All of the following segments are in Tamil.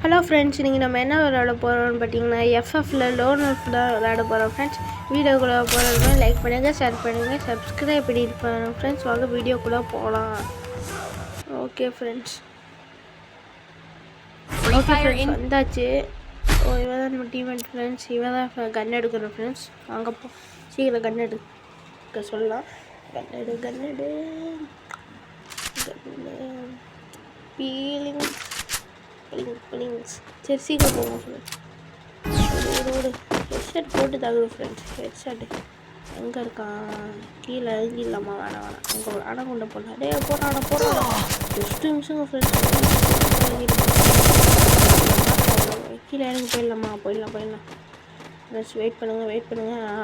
ஹலோ ஃப்ரெண்ட்ஸ், இன்றைக்கி நம்ம என்ன விளையாட போகிறோம்னு பார்த்தீங்கன்னா எஃப்எஃப்ல லோன் எஃப் தான் விளையாட போகிறோம் ஃப்ரெண்ட்ஸ். வீடியோக்குள்ளே போகிறதுமே லைக் பண்ணுங்கள், ஷேர் பண்ணுங்கள், சப்ஸ்கிரைப் பண்ணிட்டு போகிறோம் ஃப்ரெண்ட்ஸ். வாங்க வீடியோக்குள்ளே போகலாம். ஓகே ஃப்ரெண்ட்ஸ் வந்தாச்சு. இவன் தான் நம்ம டீம் ஃப்ரெண்ட்ஸ். இவன் தான் கன் எடுக்கணும் ஃப்ரெண்ட்ஸ். வாங்க போ, சீக்கிரம் கன் எடுக்க சொல்லலாம். கன் பீலிங் பிளிங்ஸ். சரி சீக்கிரம் போவோம் ஃப்ரெண்ட்ஸ். ஒரு ஹெட்ஷாட் போட்டு தகுது ஃப்ரெண்ட்ஸ். ஹெட்ஷாட்டு எங்கே இருக்கான்? கீழே இறங்கிடலாமா? வேணாம் அங்கே ஒரு அணை போடலாம். டே போடுறான் ஜஸ்ட் நிமிஷங்க ஃப்ரெண்ட்ஸ். கீழே இறங்கி போயிடலாம் ஃப்ரெண்ட்ஸ். வெயிட் பண்ணுங்கள்.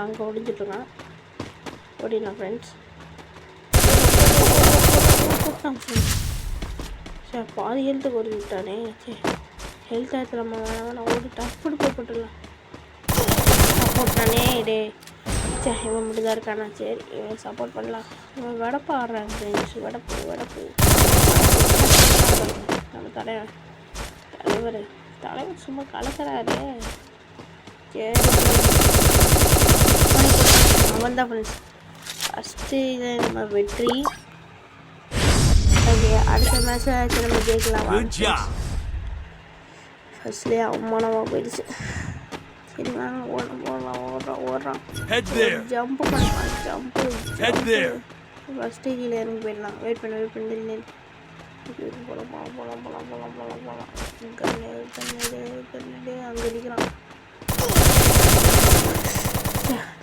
அங்கே ஒடிஞ்சிட்ருக்கான். ஓடிடலாம் ஃப்ரெண்ட்ஸ். போட்டான் ஃப்ரெண்ட்ஸ். சரி பாதி ஹெல்த்துக்கு ஓடிட்டானே. சரி ஹெல்த் ஆகிடலாமா? வேணாம் ஓடிட்டான். போட்டுடலாம். போட்டானே டே. சரி இவன் மட்டும் தான் இருக்கானா? சரி இவன் சப்போர்ட் பண்ணலாம். இவன் வெடப்பு ஆடுறாங்க ஃப்ரெண்ட்ஸ். வெடப்பு நம்ம தலைவர் சும்மா கலக்கிறாரு. சரி அவன் தான் ஃப்ரெண்ட்ஸ். ஃபஸ்ட்டு இதை நம்ம வெற்றி. அடுத்த மேட்ச் நம்ம ஜெயிக்கலாம். ஃபர்ஸ்ட்லேயே அவமானமாக போயிடுச்சு. சரி வாங்க ஓடுறான். ஜம்ப் பண்ணலாம். ஃபஸ்ட்டு கீழே இறங்கி போயிடலாம். வெயிட் பண்ணி போகலாம். அங்கே இருக்கிறான்.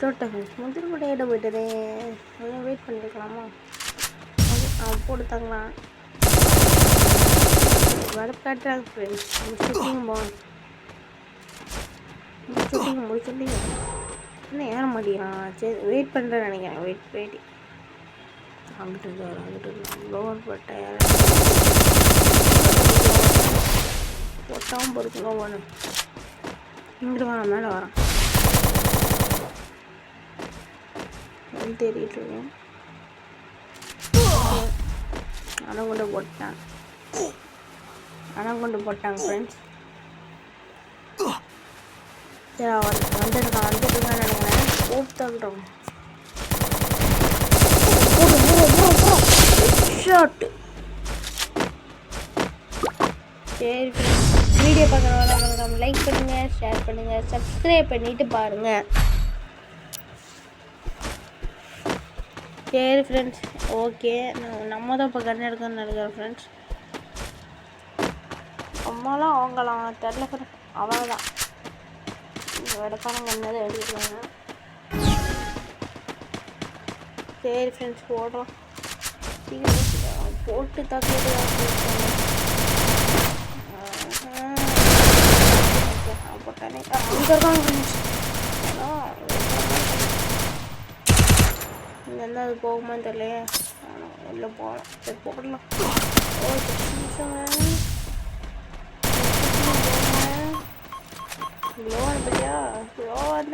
தோட்டம் முதல் கூட ஏட போயிட்டதே. வெயிட் பண்ணிருக்கலாமா? அவன் போட்டுத்தாங்களாம். வரக்காட்டுறாங்க ஃப்ரெண்ட்ஸ். முடிச்சுட்டிங்க இன்னும் ஏற மாட்டேங்கிறான். சரி வெயிட் பண்ணுறேன்னு நினைக்கிறேன். வெயிட் அங்கிட்டு லோவர் போட்ட பொட்டாமல் பொறுக்கணும். லோவனு இங்கிட்டு வரான், மேலே வரான். தேடிட்டு இருக்கேன். அணை போட்டாங்க ஃப்ரெண்ட்ஸ். சரி வந்துருக்கான்னு நினைக்கிறேன். போட்டுறோம். ஷாட்டு. சரி வீடியோ பார்க்குறவங்க லைக் பண்ணுங்கள், ஷேர் பண்ணுங்கள், சப்ஸ்கிரைப் பண்ணிவிட்டு பாருங்கள். சரி ஃப்ரெண்ட்ஸ் ஓகே. நம்ம தான் இப்போ கண் எடுக்கணும்னு நினைக்கிறேன் ஃப்ரெண்ட்ஸ். அம்மாலாம் அவங்களாம் தெரில ஃப்ரெண்ட்ஸ். அவ்வளோதான் வெடக்கான கண்ணதை எடுத்துக்கலாங்க. சரி ஃப்ரெண்ட்ஸ் போடுறோம். போட்டு தாக்கிட்டு போட்டானே அங்கே இருக்காங்க ஃப்ரெண்ட்ஸ். இங்கே இருந்தால் அது போகுமான்னு தெரியலையே. உள்ளே போகலாம். சரி போடலாம். லோன் பையா லோன்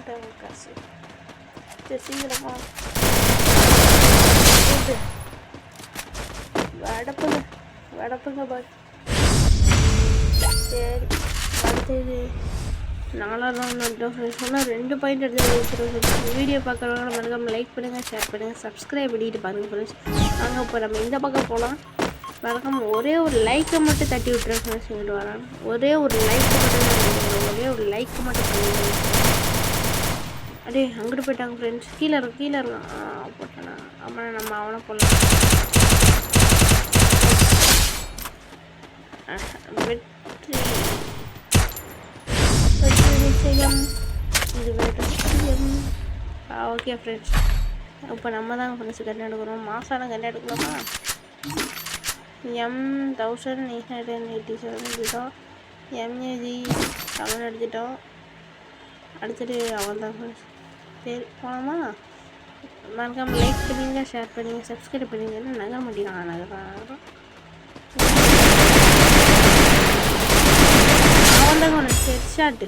தாங்க காசு. சரி சீக்கிரமா வடப்புங்க பாய். சரி அடுத்தது 4ஆம் ரவுண்ட் வந்துட்டோம் ஃப்ரெண்ட்ஸ். சொன்னால் 2 பாயிண்ட் எடுத்து வீடியோ பார்க்குறவங்க மறக்காம லைக் பண்ணுங்கள், ஷேர் பண்ணுங்கள், சப்ஸ்கிரைப் பண்ணிட்டு பாருங்கள் ஃப்ரெண்ட்ஸ். நாங்கள் இப்போ நம்ம இந்த பக்கம் போகலாம். மறக்காம ஒரே ஒரு லைக்கை மட்டும் தட்டி விட்டுறேன் ஃப்ரெண்ட்ஸ். இங்கிட்டு வரான். ஒரே ஒரு லைக்கை மட்டும் பண்ணிடுறேன். அப்படியே அங்கிட்டு போயிட்டாங்க ஃப்ரெண்ட்ஸ். கீழே இருக்கான். போட்டானா? ஆமாம் நம்ம அவனை போடலாம். வெற்றி நிச்சயம். இது வெற்றியம். ஓகே ஃப்ரெண்ட்ஸ் இப்போ நம்ம தான் ஃப்ரெண்ட்ஸ் கண்ணு எடுக்கிறோம். மாசான கண்ணு எடுக்கலாமா? M1887 எடுத்துட்டோம். MAG 7 எடுத்துட்டோம். அடுத்தது அவன் தான் ஃப்ரெண்ட்ஸ். சரி போகலாமா? மறக்காம லைக் பண்ணுங்க, ஷேர் பண்ணுங்க, சப்ஸ்கிரைப் பண்ணுங்க. நகர மாட்டேங்கிறான். அவன் தாங்க ஒன்று ஹெட்ஷாட்டு.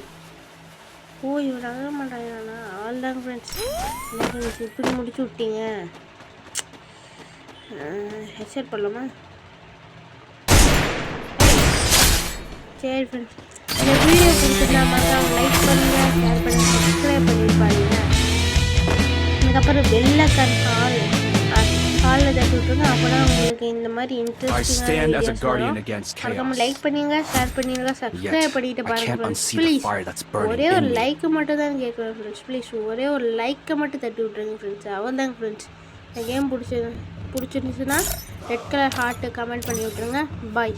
இவன் நகர மாட்டாங்கண்ணா. அவள் தாங்க ஃப்ரெண்ட்ஸ். என்ன ஃப்ரெண்ட்ஸ் இப்படி முடிச்சு விட்டீங்க? ஹெட்ஷாட் பண்ணலாமா? சரி ஃப்ரெண்ட்ஸ், இந்த வீடியோ பிடிச்சிருந்தா மறக்காம லைக் பண்ணுங்கள், ஷேர் பண்ணுங்கள், சப்ஸ்கிரைப் பண்ணியிருப்பாருங்க. அதுக்கப்புறம் பெல்லைக்கான் காலில் தட்டி விட்டுருங்க. அப்போனா உங்களுக்கு இந்த மாதிரி இன்ட்ரெஸ்டிங்கான வீடியோஸ் வரும். மறக்காம லைக் பண்ணுங்க, ஷேர் பண்ணிடுங்க, சப்ஸ்கிரைப் பண்ணிட்டு பாருங்க ஃப்ரெண்ட்ஸ். ப்ளீஸ் ஒரே ஒரு லைக்கு மட்டும் தான் கேட்குறேன் ஃப்ரெண்ட்ஸ். ப்ளீஸ் ஒரே ஒரு லைக்கை மட்டும் தட்டி விட்ருங்க ஃப்ரெண்ட்ஸ். அவ்வளோதாங்க ஃப்ரெண்ட்ஸ். இந்த கேம் பிடிச்சிருந்துச்சுன்னா ரெட் கலர் ஹார்ட்டு கமெண்ட் பண்ணி விட்ருங்க. பாய்.